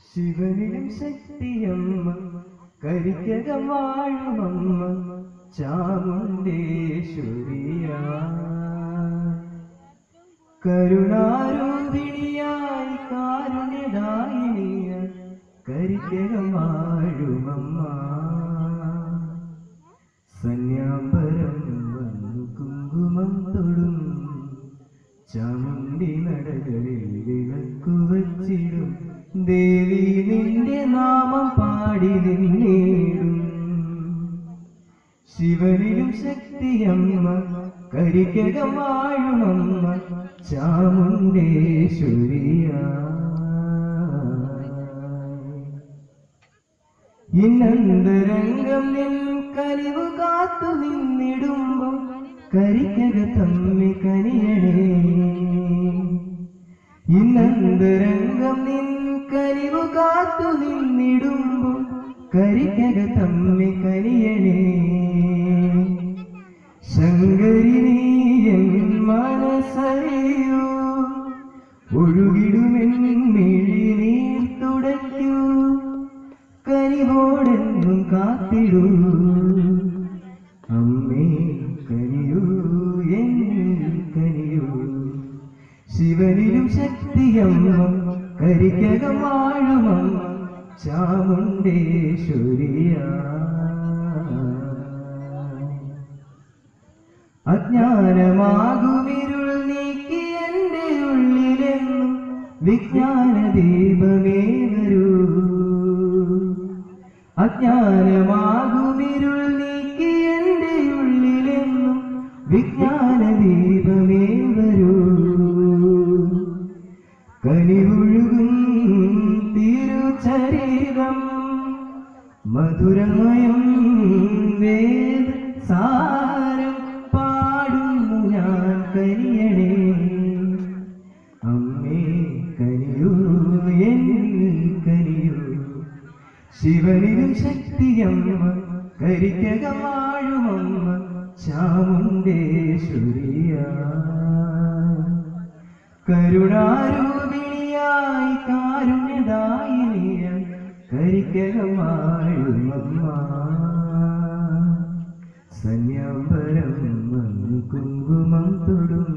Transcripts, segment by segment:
ശിവനിലും ശക്തിയമ്മ കരിക്കകം വാഴുമമ്മ ചാമുണ്ടേശ്വരിയാ കരുണാരൂപിണിയായി കാരുണ്യദായിനിയ കരിക്കകം വാഴുമമ്മ സന്യാംബരം വന്നു കുങ്കുമം തൊടും ചാമുണ്ടി നടകളിൽ വിളക്കു വച്ചിടും ദേവി നിന്റെ നാമം പാടി നിന്നേടും ശിവനിലും ശക്തിയമ്മ കരിക്കകം വാഴുമമ്മ ചാമുണ്ടേശ്വരിയാ ഇന്നന്തരംഗം നിൻ കനിവു കാത്തു നിന്നിടുമ്പം കരിക്കകത്തമ്മി കനിയണേ ഇന്നന്തരംഗം നിൻ കനിവു കാത്തു നിന്നിടുമ്പം കരിക്കകത്തമ്മി കനിയണേ ശങ്കരിനീ എൻ മനസ്സറിയൂ ഒഴുകിടുമെൻ മിഴിനീർ തുടയ്ക്കൂ കനിവോടെന്നും കാത്തിടൂ അമ്മേ കനിയൂ എന്നിൽ കനിയൂ ശിവനിലും ശക്തിയമ്മ കരിക്കകം വാഴുമമ്മ ചാമുണ്ടേശ്വരിയാ അജ്ഞാനമാകുമിരുൾ നീക്കി എൻ്റെ ഉള്ളിലെന്നും വിജ്ഞാന ദീപമേ വരൂ അജ്ഞാനമാകുമിരുൾ നീക്കി എൻ്റെ ഉള്ളിലെന്നും വിജ്ഞാന ദീപമേ വരൂ കനിവൊഴുകും തിരുചരിതം മധുരമയം വേദ സാരം പാടുന്നു ഞാൻ കനിയണേ അമ്മേ കനിയൂ എന്നിൽ കനിയൂ ശിവനിലും ശക്തിയമ്മ കരിക്കകം വാഴുമമ്മ ചാമുണ്ടേശ്വരിയാ കരുണാരൂപിണിയായി കാരുണ്യദായിനിയ കരിക്കകം വാഴുമമ്മ സന്യാംബരം വന്നു കുങ്കുമം തൊടും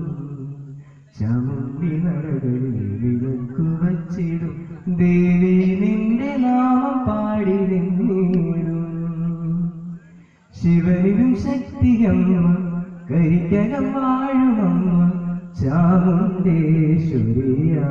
ചാമുണ്ടി നടകളിൽ വിളക്കു വച്ചിടും ദേവി നിന്റെ നാമം പാടി നിന്നേടും ശിവനിലും ശക്തിയമ്മ കരിക്കകം വാഴുമമ്മ ചാമുണ്ടേശ്വരിയാ